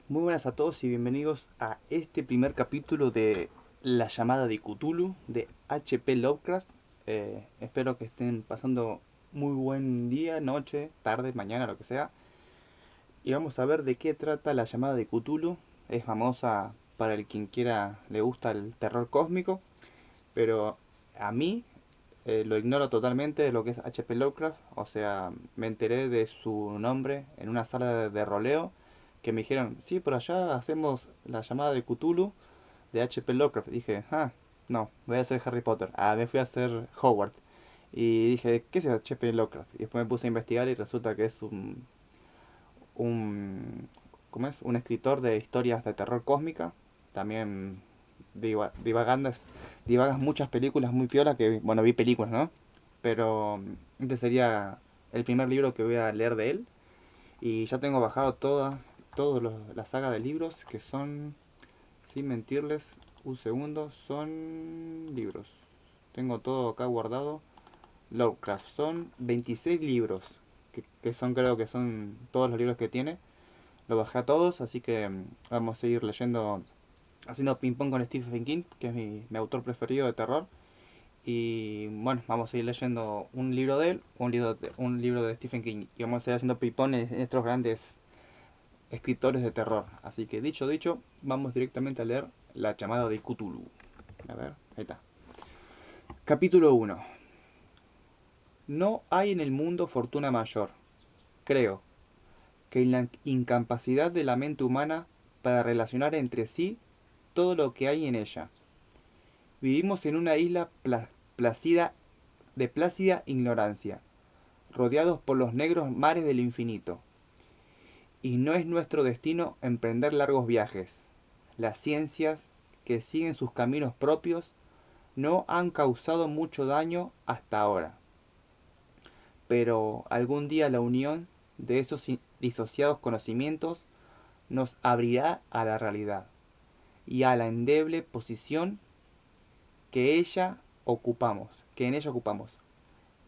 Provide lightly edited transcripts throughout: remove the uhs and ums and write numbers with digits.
Muy buenas a todos y bienvenidos a este primer capítulo de La llamada de Cthulhu de H.P. Lovecraft. Espero que estén pasando muy buen día, noche, tarde, mañana, lo que sea. Y vamos a ver de qué trata La llamada de Cthulhu. Es famosa para el quien quiera, le gusta el terror cósmico, pero a mí lo ignoro totalmente de lo que es H.P. Lovecraft. O sea, me enteré de su nombre en una sala de roleo que me dijeron, sí, por allá hacemos la llamada de Cthulhu de H.P. Lovecraft. Dije, no, voy a hacer Harry Potter. Me fui a hacer Hogwarts. Y dije, ¿qué es H.P. Lovecraft? Y después me puse a investigar y resulta que es un ¿cómo es? Un escritor de historias de terror cósmica. También divagandas, divagas muchas películas muy piola que, bueno, vi películas, ¿no? Pero este sería el primer libro que voy a leer de él. Y ya tengo bajado toda la saga de libros que son, sin mentirles, un segundo, son libros. Tengo todo acá guardado. Lovecraft, son 26 libros, que son, creo que son todos los libros que tiene. Lo bajé a todos, así que vamos a seguir leyendo, haciendo ping pong con Stephen King, que es mi autor preferido de terror. Y bueno, vamos a ir leyendo un libro de él, un libro de Stephen King. Y vamos a ir haciendo ping pong en estos grandes escritores de terror. Así que dicho, vamos directamente a leer La llamada de Cthulhu. A ver, ahí está. Capítulo uno. No hay en el mundo fortuna mayor, creo, que en la incapacidad de la mente humana para relacionar entre sí todo lo que hay en ella. Vivimos en una isla plácida, de plácida ignorancia, rodeados por los negros mares del infinito. Y no es nuestro destino emprender largos viajes. Las ciencias, que siguen sus caminos propios, no han causado mucho daño hasta ahora. Pero algún día la unión de esos disociados conocimientos nos abrirá a la realidad y a la endeble posición que ella ocupamos, que en ella ocupamos.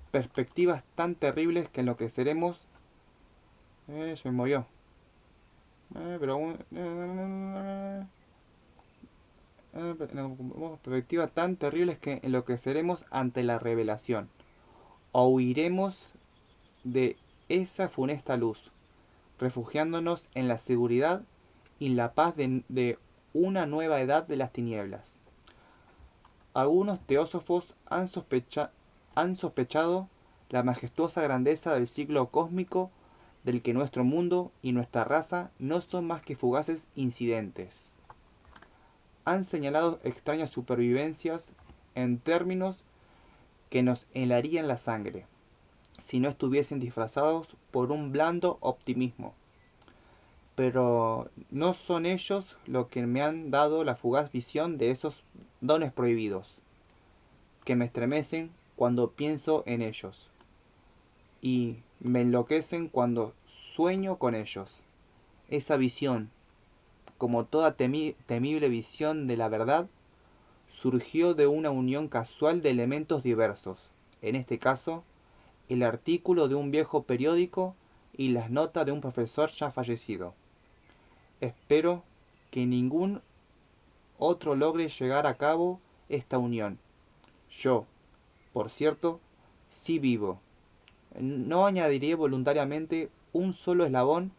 Perspectivas tan terribles que enloqueceremos. Se me movió. Perspectivas tan terribles que enloqueceremos ante la revelación. O huiremos de esa funesta luz, refugiándonos en la seguridad y la paz de una nueva edad de las tinieblas. Algunos teósofos han sospechado la majestuosa grandeza del siglo cósmico del que nuestro mundo y nuestra raza no son más que fugaces incidentes. Han señalado extrañas supervivencias en términos que nos helarían la sangre, si no estuviesen disfrazados por un blando optimismo. Pero no son ellos los que me han dado la fugaz visión de esos dones prohibidos, que me estremecen cuando pienso en ellos, y me enloquecen cuando sueño con ellos. Esa visión, como toda temible visión de la verdad, surgió de una unión casual de elementos diversos, en este caso, el artículo de un viejo periódico y las notas de un profesor ya fallecido. Espero que ningún otro logre llegar a cabo esta unión. Yo, por cierto, sí vivo. No añadiré voluntariamente un solo eslabón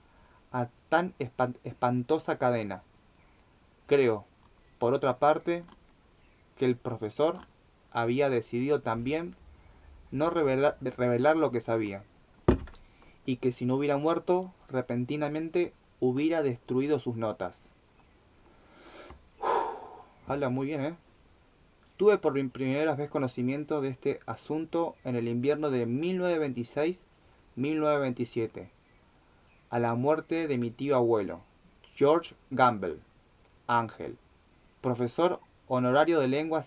a tan espantosa cadena. Creo, por otra parte, que el profesor había decidido también no revelar lo que sabía, y que si no hubiera muerto repentinamente hubiera destruido sus notas. Habla muy bien, ¿eh? Tuve por primera vez conocimiento de este asunto en el invierno de 1926-1927, a la muerte de mi tío abuelo, George Gamble, Ángel, profesor honorario de lenguas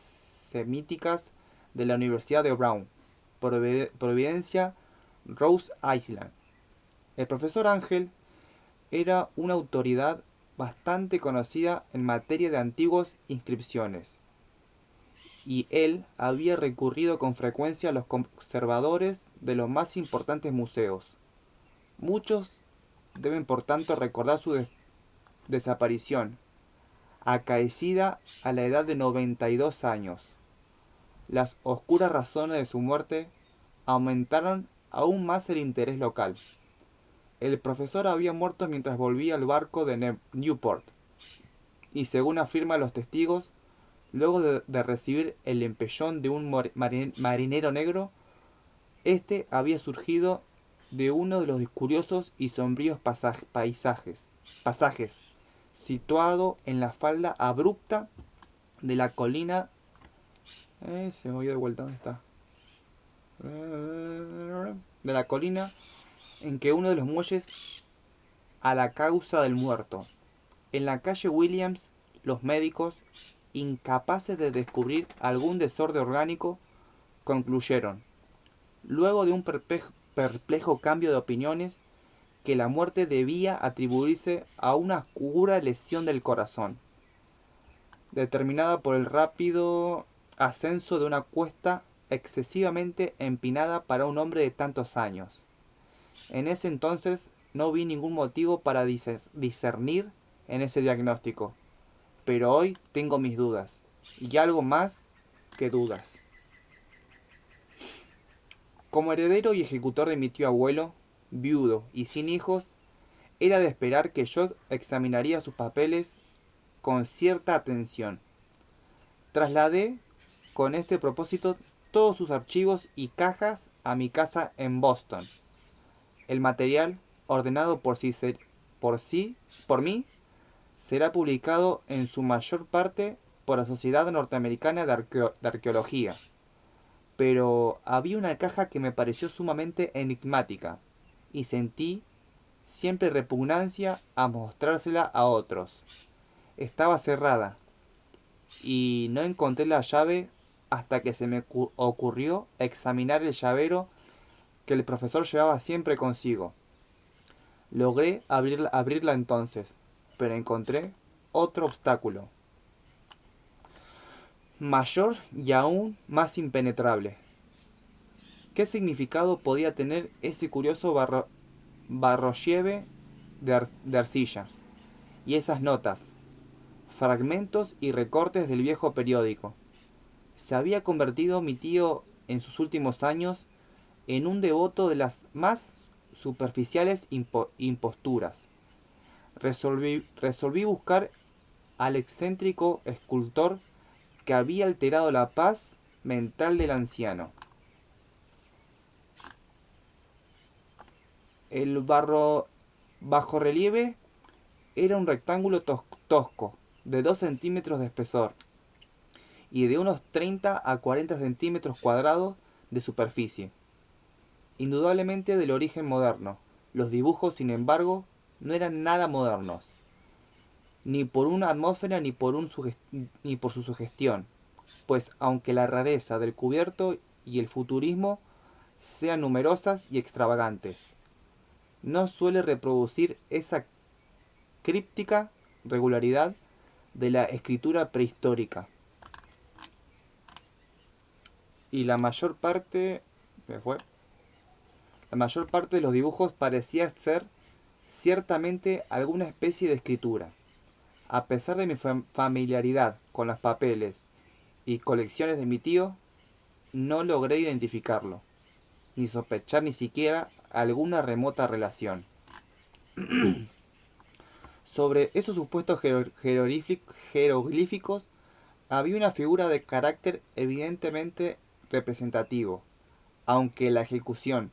semíticas de la Universidad de Brown, Providencia, Rhode Island. El profesor Ángel era una autoridad bastante conocida en materia de antiguas inscripciones, y él había recurrido con frecuencia a los conservadores de los más importantes museos. Muchos deben por tanto recordar desaparición, acaecida a la edad de 92 años. Las oscuras razones de su muerte aumentaron aún más el interés local. El profesor había muerto mientras volvía al barco de Newport, y según afirman los testigos, luego de recibir el empellón de un marinero negro, este había surgido de uno de los curiosos y sombríos pasajes, situado en la falda abrupta de la colina. Se me olvidó de vuelta, ¿dónde está? De la colina en que uno de los muelles a la causa del muerto. En la calle Williams, los médicos, incapaces de descubrir algún desorden orgánico, concluyeron, luego de un perplejo cambio de opiniones, que la muerte debía atribuirse a una oscura lesión del corazón, determinada por el rápido ascenso de una cuesta excesivamente empinada para un hombre de tantos años. En ese entonces no vi ningún motivo para discernir en ese diagnóstico, pero hoy tengo mis dudas, y algo más que dudas. Como heredero y ejecutor de mi tío abuelo, viudo y sin hijos, era de esperar que yo examinaría sus papeles con cierta atención. Trasladé con este propósito todos sus archivos y cajas a mi casa en Boston. El material, ordenado por mí, será publicado en su mayor parte por la Sociedad Norteamericana de Arqueología. Pero había una caja que me pareció sumamente enigmática, y sentí siempre repugnancia a mostrársela a otros. Estaba cerrada, y no encontré la llave hasta que se me ocurrió examinar el llavero que el profesor llevaba siempre consigo. Logré abrirla entonces, pero encontré otro obstáculo, mayor y aún más impenetrable. ¿Qué significado podía tener ese curioso barrolleve de arcilla? Y esas notas, fragmentos y recortes del viejo periódico. Se había convertido mi tío en sus últimos años en un devoto de las más superficiales imposturas. Resolví buscar al excéntrico escultor que había alterado la paz mental del anciano. El bajorrelieve era un rectángulo tosco, de 2 centímetros de espesor y de unos 30 a 40 centímetros cuadrados de superficie. Indudablemente del origen moderno, los dibujos, sin embargo, no eran nada modernos, ni por una atmósfera ni por su sugestión, pues aunque la rareza del cubierto y el futurismo sean numerosas y extravagantes, no suele reproducir esa críptica regularidad de la escritura prehistórica. Y la mayor parte de los dibujos parecía ser ciertamente alguna especie de escritura. A pesar de mi familiaridad con los papeles y colecciones de mi tío, no logré identificarlo, ni sospechar ni siquiera alguna remota relación. Sobre esos supuestos jeroglíficos había una figura de carácter evidentemente representativo, aunque la ejecución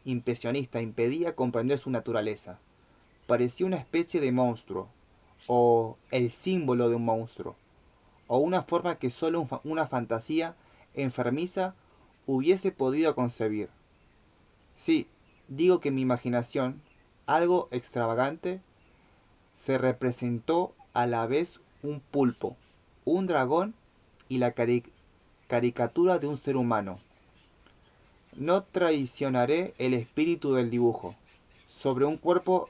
impresionista impedía comprender su naturaleza. Parecía una especie de monstruo, o el símbolo de un monstruo, o una forma que solo una fantasía enfermiza hubiese podido concebir. Sí, digo que mi imaginación, algo extravagante, se representó a la vez un pulpo, un dragón y la caricatura de un ser humano. No traicionaré el espíritu del dibujo. Sobre un cuerpo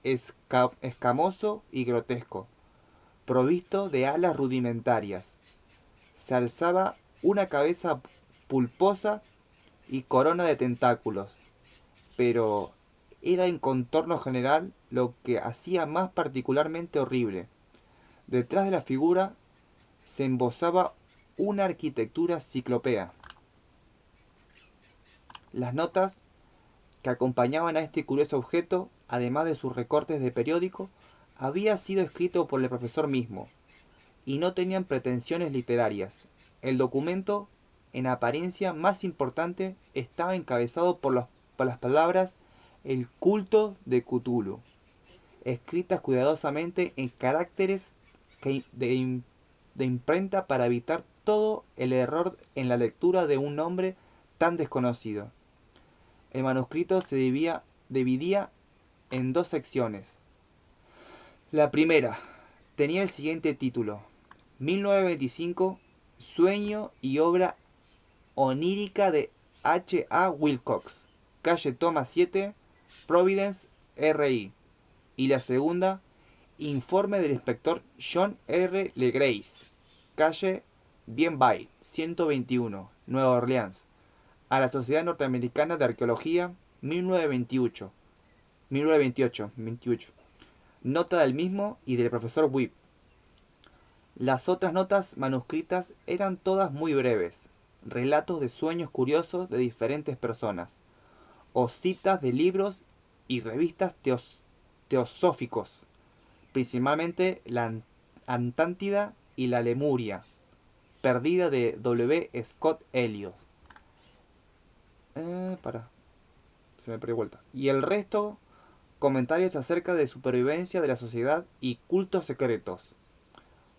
escamoso y grotesco, provisto de alas rudimentarias, se alzaba una cabeza pulposa y corona de tentáculos, pero era en contorno general lo que hacía más particularmente horrible. Detrás de la figura se embosaba una arquitectura ciclopea. Las notas que acompañaban a este curioso objeto, además de sus recortes de periódico, había sido escrito por el profesor mismo, y no tenían pretensiones literarias. El documento, en apariencia más importante, estaba encabezado por las palabras "El culto de Cthulhu", escritas cuidadosamente en caracteres de imprenta para evitar todo el error en la lectura de un nombre tan desconocido. El manuscrito se dividía en dos secciones. La primera tenía el siguiente título: 1925, Sueño y obra onírica de H. A. Wilcox, calle Thomas 7, Providence, RI. Y la segunda, Informe del inspector John R. Legrace, calle Bienville, 121, Nueva Orleans, a la Sociedad Norteamericana de Arqueología, 1928. Nota del mismo y del profesor Whip. Las otras notas manuscritas eran todas muy breves, relatos de sueños curiosos de diferentes personas, o citas de libros y revistas teosóficos, principalmente la Antántida y la Lemuria, perdida de W. Scott Elliot. Se me perdió vuelta. Y el resto, comentarios acerca de supervivencia de la sociedad y cultos secretos,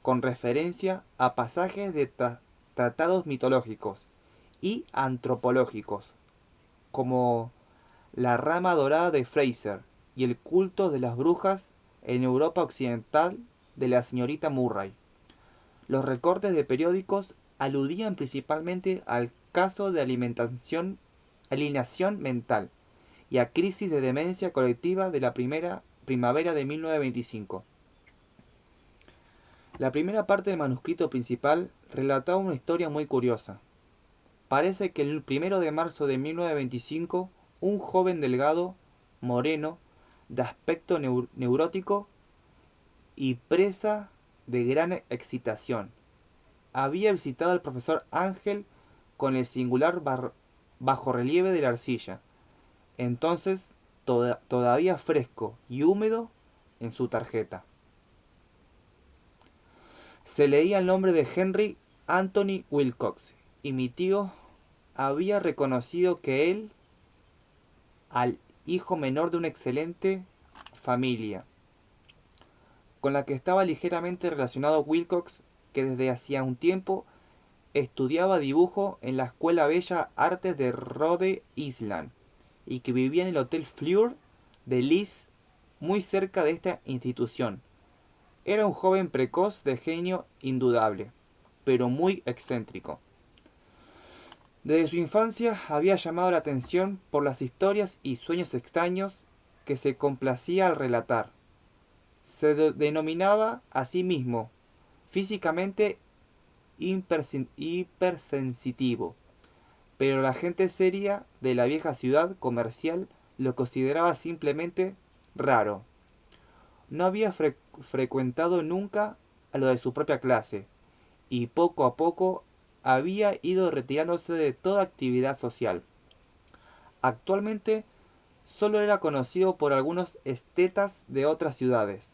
con referencia a pasajes de tratados mitológicos y antropológicos, como la rama dorada de Fraser y el culto de las brujas en Europa occidental de la señorita Murray. Los recortes de periódicos aludían principalmente al caso de alienación mental y a crisis de demencia colectiva de la primavera de 1925. La primera parte del manuscrito principal relataba una historia muy curiosa. Parece que el 1 de marzo de 1925, un joven delgado, moreno, de aspecto neurótico y presa de gran excitación, había visitado al profesor Ángel con el singular bajorrelieve de la arcilla, entonces todavía fresco y húmedo en su tarjeta. Se leía el nombre de Henry Anthony Wilcox, y mi tío había reconocido que él, al hijo menor de una excelente familia, con la que estaba ligeramente relacionado Wilcox, que desde hacía un tiempo estudiaba dibujo en la Escuela Bella Artes de Rhode Island, y que vivía en el Hotel Fleur de Lis, muy cerca de esta institución. Era un joven precoz de genio indudable, pero muy excéntrico. Desde su infancia había llamado la atención por las historias y sueños extraños que se complacía al relatar. Se denominaba a sí mismo físicamente hipersensitivo, pero la gente seria de la vieja ciudad comercial lo consideraba simplemente raro. No había frecuentado nunca a lo de su propia clase, y poco a poco había ido retirándose de toda actividad social. Actualmente solo era conocido por algunos estetas de otras ciudades.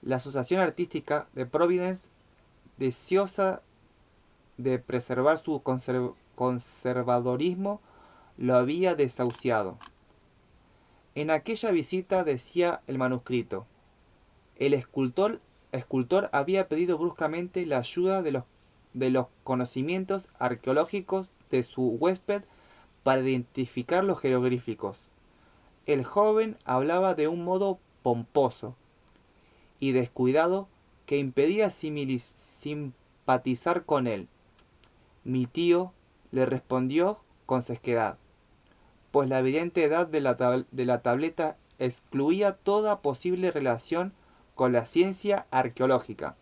La Asociación Artística de Providence, deseosa de preservar su conservadorismo, lo había desahuciado. En aquella visita, decía el manuscrito, el escultor había pedido bruscamente la ayuda de los conocimientos arqueológicos de su huésped para identificar los jeroglíficos. El joven hablaba de un modo pomposo y descuidado que impedía simpatizar con él. Mi tío le respondió con sequedad, pues la evidente edad de la tableta excluía toda posible relación con la ciencia arqueológica.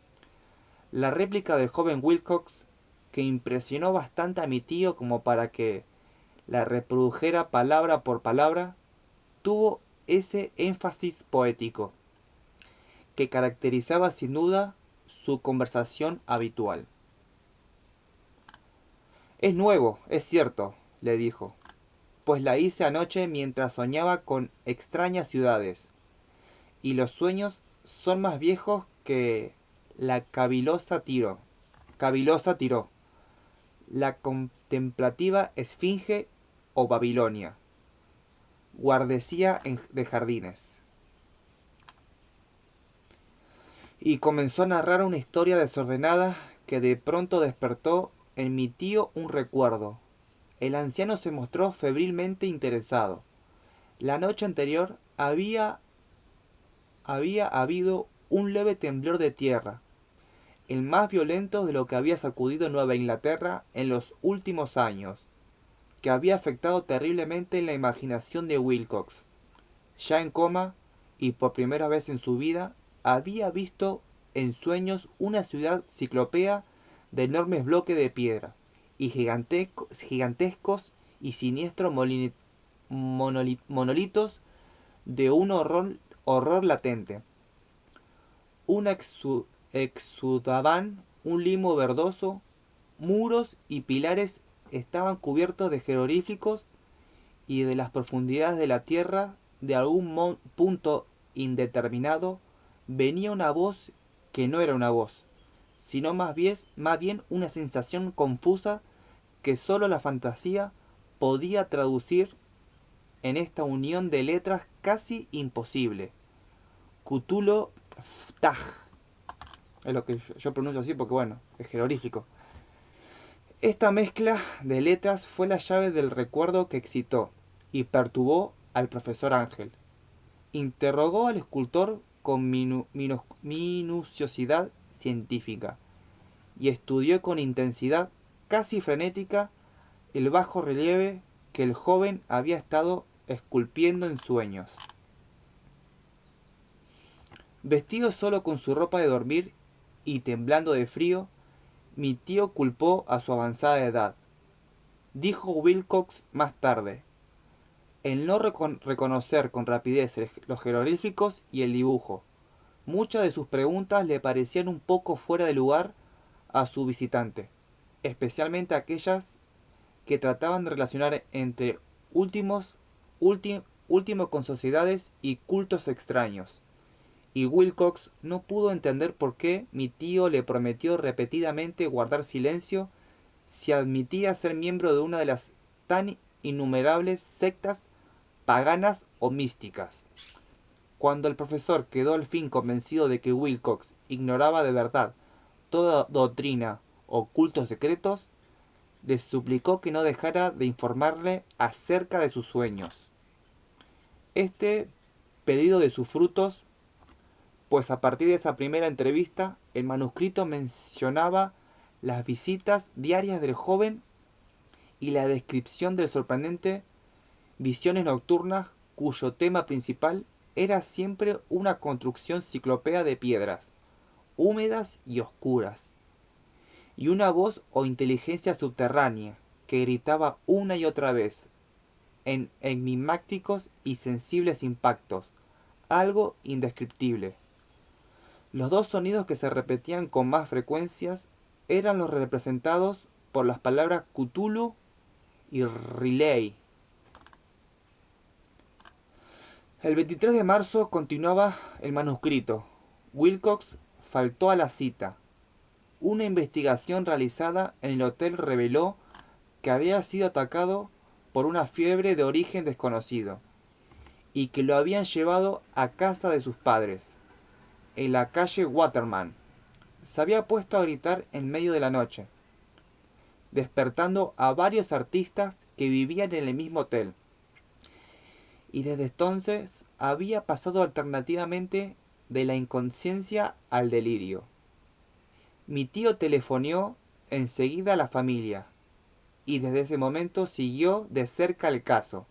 La réplica del joven Wilcox, que impresionó bastante a mi tío como para que la reprodujera palabra por palabra, tuvo ese énfasis poético que caracterizaba sin duda su conversación habitual. Es nuevo, es cierto, le dijo, pues la hice anoche mientras soñaba con extrañas ciudades, y los sueños son más viejos que la cavilosa Tiro, la contemplativa Esfinge o Babilonia, guardería de jardines. Y comenzó a narrar una historia desordenada que de pronto despertó en mi tío un recuerdo. El anciano se mostró febrilmente interesado. La noche anterior había habido un leve temblor de tierra, el más violento de lo que había sacudido Nueva Inglaterra en los últimos años, que había afectado terriblemente la imaginación de Wilcox. Ya en coma, y por primera vez en su vida, había visto en sueños una ciudad ciclopea de enormes bloques de piedra y gigantescos y siniestros monolitos de un horror latente. Una exudaban un limo verdoso, muros y pilares estaban cubiertos de jeroglíficos y de las profundidades de la tierra, de algún punto indeterminado, venía una voz que no era una voz, sino más bien una sensación confusa que sólo la fantasía podía traducir en esta unión de letras casi imposible. Cthulhu Ftag. Es lo que yo pronuncio así porque, bueno, es jeroglífico. Esta mezcla de letras fue la llave del recuerdo que excitó y perturbó al profesor Ángel. Interrogó al escultor con minuciosidad científica y estudió con intensidad casi frenética el bajo relieve que el joven había estado esculpiendo en sueños. Vestido solo con su ropa de dormir y temblando de frío, mi tío culpó a su avanzada edad. Dijo Wilcox más tarde, el no reconocer con rapidez los jeroglíficos y el dibujo. Muchas de sus preguntas le parecían un poco fuera de lugar a su visitante, especialmente aquellas que trataban de relacionar entre últimos con sociedades y cultos extraños. Y Wilcox no pudo entender por qué mi tío le prometió repetidamente guardar silencio si admitía ser miembro de una de las tan innumerables sectas paganas o místicas. Cuando el profesor quedó al fin convencido de que Wilcox ignoraba de verdad toda doctrina o cultos secretos, le suplicó que no dejara de informarle acerca de sus sueños. Este pedido de sus frutos, pues a partir de esa primera entrevista, el manuscrito mencionaba las visitas diarias del joven y la descripción del sorprendente visiones nocturnas cuyo tema principal era siempre una construcción ciclopea de piedras, húmedas y oscuras, y una voz o inteligencia subterránea que gritaba una y otra vez, en enigmáticos y sensibles impactos, algo indescriptible. Los dos sonidos que se repetían con más frecuencias eran los representados por las palabras Cthulhu y Riley. El 23 de marzo continuaba el manuscrito. Wilcox faltó a la cita. Una investigación realizada en el hotel reveló que había sido atacado por una fiebre de origen desconocido y que lo habían llevado a casa de sus padres, en la calle Waterman. Se había puesto a gritar en medio de la noche, despertando a varios artistas que vivían en el mismo hotel, y desde entonces había pasado alternativamente de la inconsciencia al delirio. Mi tío telefoneó enseguida a la familia, y desde ese momento siguió de cerca el caso,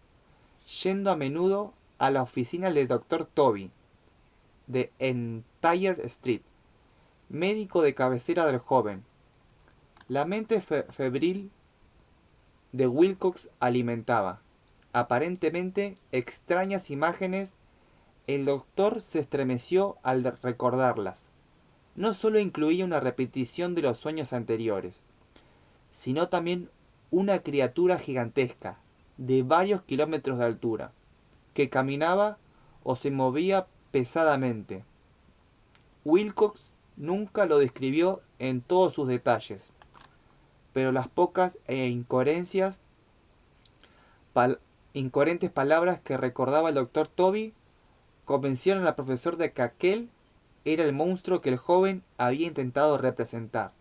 yendo a menudo a la oficina del doctor Toby, de Entire Street, médico de cabecera del joven. La mente febril de Wilcox alimentaba, aparentemente, extrañas imágenes El doctor se estremeció al recordarlas. No solo incluía una repetición de los sueños anteriores, sino también una criatura gigantesca, de varios kilómetros de altura, que caminaba o se movía pesadamente. Wilcox nunca lo describió en todos sus detalles, pero las pocas incoherentes palabras que recordaba el doctor Toby convencieron al profesor de que aquel era el monstruo que el joven había intentado representar,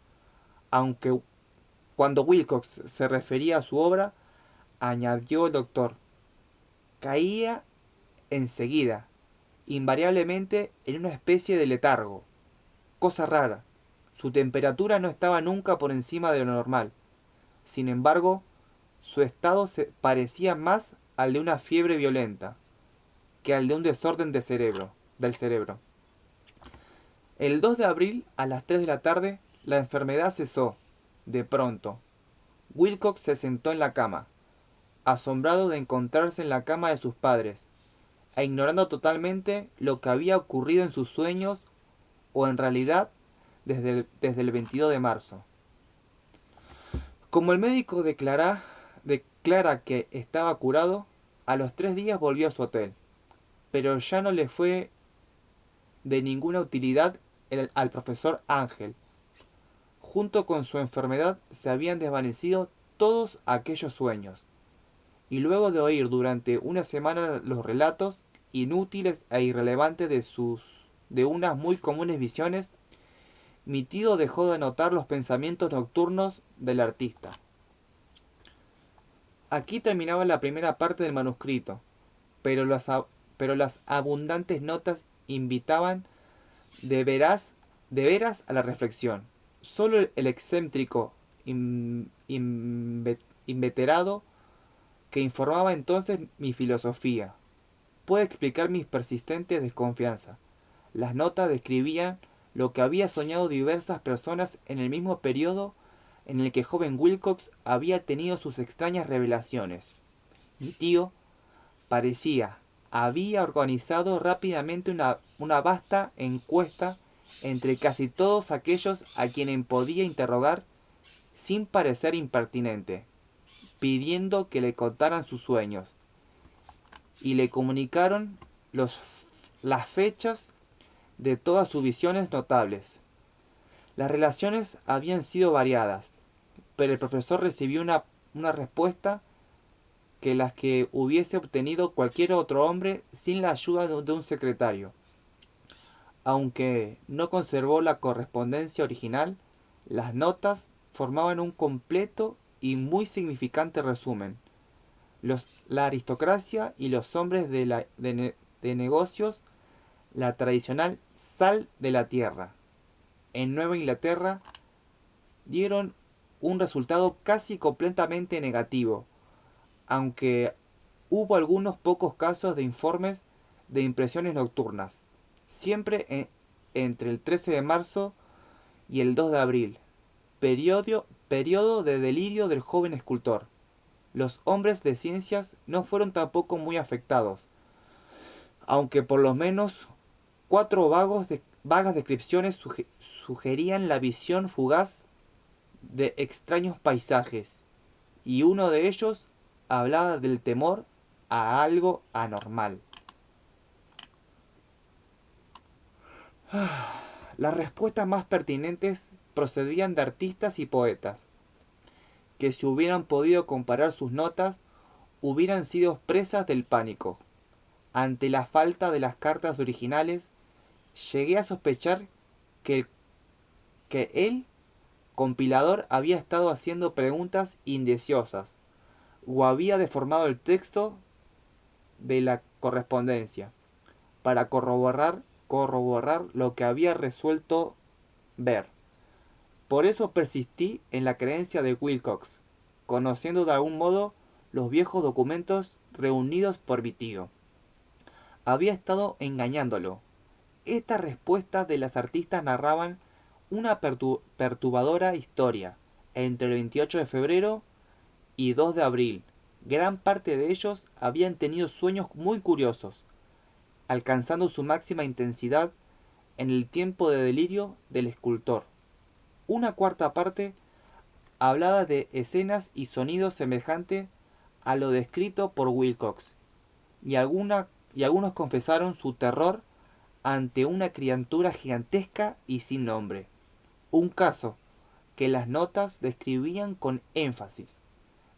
aunque cuando Wilcox se refería a su obra, añadió el doctor, caía enseguida, invariablemente en una especie de letargo. Cosa rara, su temperatura no estaba nunca por encima de lo normal. Sin embargo, su estado se parecía más al de una fiebre violenta que al de un desorden del cerebro. El 2 de abril, a las 3 de la tarde, la enfermedad cesó. De pronto, Wilcox se sentó en la cama, asombrado de encontrarse en la cama de sus padres, e ignorando totalmente lo que había ocurrido en sus sueños o en realidad desde el 22 de marzo. Como el médico declara que estaba curado, a los 3 días volvió a su hotel, pero ya no le fue de ninguna utilidad al profesor Ángel. Junto con su enfermedad se habían desvanecido todos aquellos sueños, y luego de oír durante una semana los relatos inútiles e irrelevantes de unas muy comunes visiones, mi tío dejó de notar los pensamientos nocturnos del artista. Aquí terminaba la primera parte del manuscrito, pero las abundantes notas invitaban de veras a la reflexión. Solo el excéntrico inveterado que informaba entonces mi filosofía puede explicar mi persistente desconfianza. Las notas describían lo que había soñado diversas personas en el mismo periodo en el que joven Wilcox había tenido sus extrañas revelaciones. Mi tío había organizado rápidamente una vasta encuesta entre casi todos aquellos a quienes podía interrogar sin parecer impertinente, pidiendo que le contaran sus sueños, y le comunicaron las fechas de todas sus visiones notables. Las relaciones habían sido variadas, pero el profesor recibió una respuesta que las que hubiese obtenido cualquier otro hombre sin la ayuda de un secretario. Aunque no conservó la correspondencia original, las notas formaban un completo y muy significante resumen. La aristocracia y los hombres de negocios, la tradicional sal de la tierra, en Nueva Inglaterra, dieron un resultado casi completamente negativo, aunque hubo algunos pocos casos de informes de impresiones nocturnas, siempre entre el 13 de marzo y el 2 de abril, periodo de delirio del joven escultor. Los hombres de ciencias no fueron tampoco muy afectados, aunque por lo menos 4 vagas descripciones sugerían la visión fugaz de extraños paisajes, y uno de ellos hablaba del temor a algo anormal. Las respuestas más pertinentes procedían de artistas y poetas, que si hubieran podido comparar sus notas, hubieran sido presas del pánico. Ante la falta de las cartas originales, llegué a sospechar que el compilador había estado haciendo preguntas indeciosas, o había deformado el texto de la correspondencia para corroborar lo que había resuelto ver. Por eso persistí en la creencia de Wilcox, conociendo de algún modo los viejos documentos reunidos por mi tío. Había estado engañándolo. Estas respuestas de las artistas narraban una perturbadora historia entre el 28 de febrero y 2 de abril. Gran parte de ellos habían tenido sueños muy curiosos, alcanzando su máxima intensidad en el tiempo de delirio del escultor. Una cuarta parte hablaba de escenas y sonidos semejantes a lo descrito por Wilcox, y, y algunos confesaron su terror ante una criatura gigantesca y sin nombre. Un caso que las notas describían con énfasis.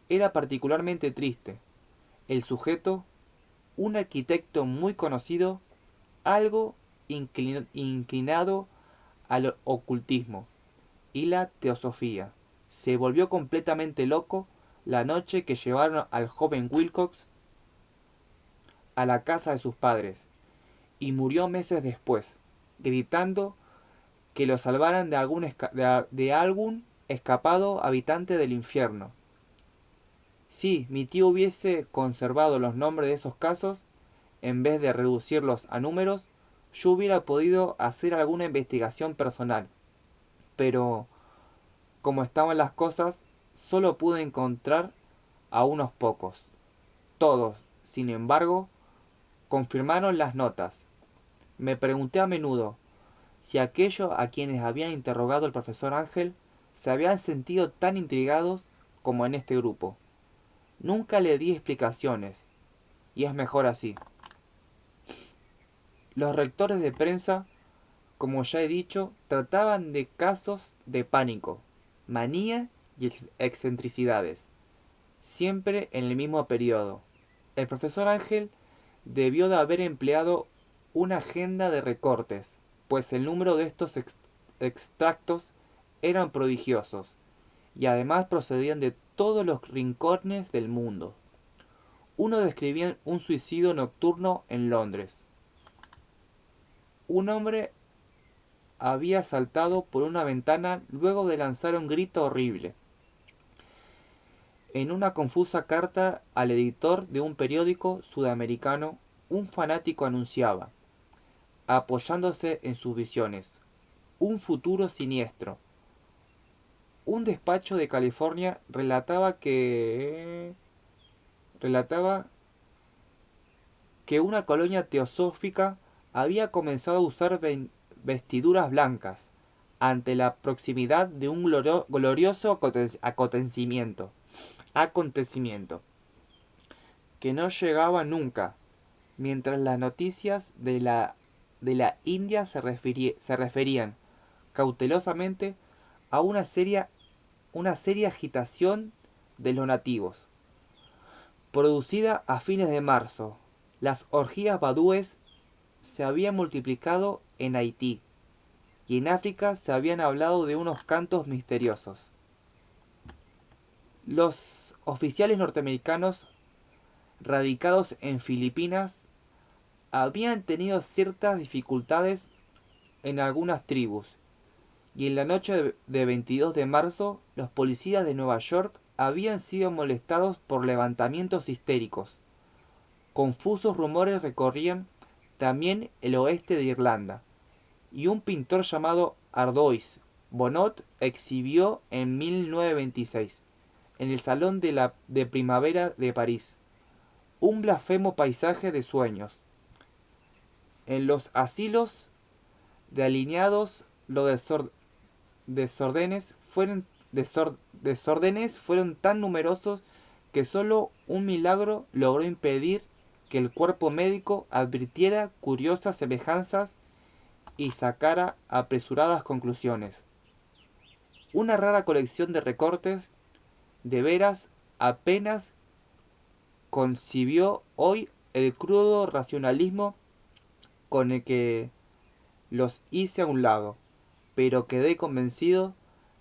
Era particularmente triste. El sujeto, un arquitecto muy conocido, algo inclinado al ocultismo y la teosofía, se volvió completamente loco la noche que llevaron al joven Wilcox a la casa de sus padres, y murió meses después, gritando que lo salvaran de algún escapado habitante del infierno. Si mi tío hubiese conservado los nombres de esos casos, en vez de reducirlos a números, yo hubiera podido hacer alguna investigación personal. Pero, como estaban las cosas, solo pude encontrar a unos pocos. Todos, sin embargo, confirmaron las notas. Me pregunté a menudo si aquellos a quienes había interrogado el profesor Ángel se habían sentido tan intrigados como en este grupo. Nunca le di explicaciones, y es mejor así. Los rectores de prensa, como ya he dicho, trataban de casos de pánico, manía y excentricidades, siempre en el mismo periodo. El profesor Ángel debió de haber empleado una agenda de recortes, pues el número de estos extractos eran prodigiosos, y además procedían de todos los rincones del mundo. Uno describía un suicidio nocturno en Londres. Un hombre había saltado por una ventana luego de lanzar un grito horrible. En una confusa carta al editor de un periódico sudamericano, un fanático anunciaba, apoyándose en sus visiones, un futuro siniestro. Un despacho de California relataba que una colonia teosófica había comenzado a usar vestiduras blancas ante la proximidad de un glorioso acontecimiento que no llegaba nunca, mientras las noticias de la India se referían cautelosamente a una seria agitación de los nativos, producida a fines de marzo. Las orgías badúes se habían multiplicado en Haití, y en África se habían hablado de unos cantos misteriosos. Los oficiales norteamericanos radicados en Filipinas habían tenido ciertas dificultades en algunas tribus, y en la noche de 22 de marzo los policías de Nueva York habían sido molestados por levantamientos histéricos. Confusos rumores recorrían también el oeste de Irlanda, y un pintor llamado Ardois Bonot exhibió en 1926, en el Salón de Primavera de París, un blasfemo paisaje de sueños. En los asilos de alineados los desórdenes fueron tan numerosos que solo un milagro logró impedir que el cuerpo médico advirtiera curiosas semejanzas y sacara apresuradas conclusiones. Una rara colección de recortes, de veras, apenas concibió hoy el crudo racionalismo con el que los hice a un lado, pero quedé convencido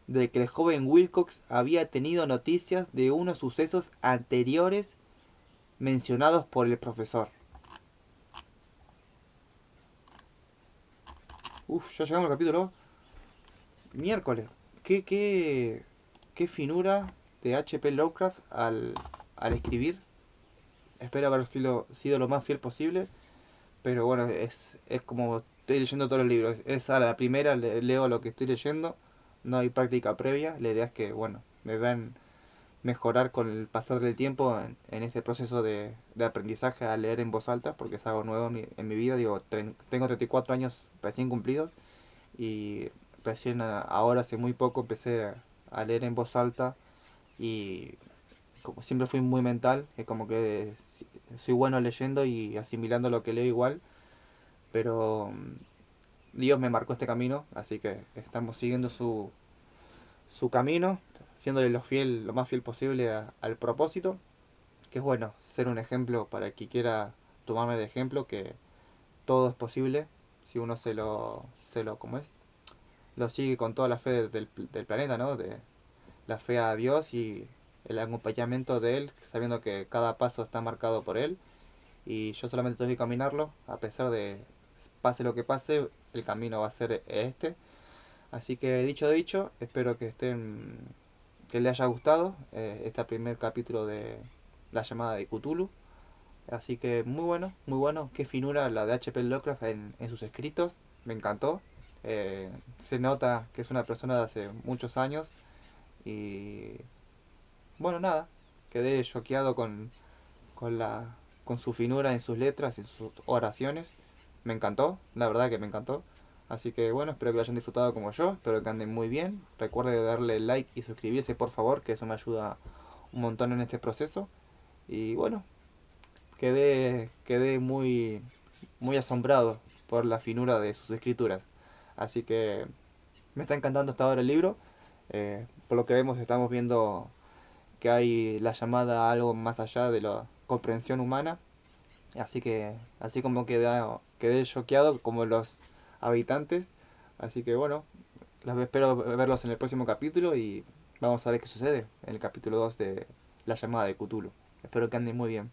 de que el joven Wilcox había tenido noticias de unos sucesos anteriores mencionados por el profesor. Ya llegamos al capítulo miércoles. Qué finura de H.P. Lovecraft al escribir. Espero haber sido lo más fiel posible. Pero bueno, es como estoy leyendo todos los libros. Es a la primera, leo lo que estoy leyendo. No hay práctica previa. La idea es que, bueno, me vean mejorar con el pasar del tiempo en este proceso de aprendizaje a leer en voz alta, porque es algo nuevo en mi vida. Digo, tengo 34 años recién cumplidos y recién ahora, hace muy poco, empecé a leer en voz alta y como siempre fui muy mental, es como que soy bueno leyendo y asimilando lo que leo igual, pero Dios me marcó este camino, así que estamos siguiendo su camino, siéndole lo más fiel posible al propósito, que es bueno, ser un ejemplo para el que quiera tomarme de ejemplo, que todo es posible si uno ¿cómo es? Lo sigue con toda la fe del planeta, ¿no? De la fe a Dios y el acompañamiento de Él, sabiendo que cada paso está marcado por Él y yo solamente tengo que caminarlo, a pesar de pase lo que pase, el camino va a ser este. Así que dicho, espero que le haya gustado este primer capítulo de La llamada de Cthulhu. Así que muy bueno. Qué finura la de H.P. Lovecraft en sus escritos. Me encantó. Se nota que es una persona de hace muchos años. Y bueno, nada. Quedé choqueado con, la, con su finura en sus letras, en sus oraciones. Me encantó, la verdad que me encantó. Así que bueno, espero que lo hayan disfrutado como yo. Espero que anden muy bien. Recuerde darle like y suscribirse por favor, que eso me ayuda un montón en este proceso. Y bueno, quedé muy asombrado por la finura de sus escrituras. Así que me está encantando hasta ahora el libro. Por lo que vemos, estamos viendo que hay la llamada a algo más allá de la comprensión humana. Así que, así como quedé choqueado como los habitantes. Así que bueno, espero verlos en el próximo capítulo y vamos a ver qué sucede en el capítulo 2 de La llamada de Cthulhu. Espero que anden muy bien.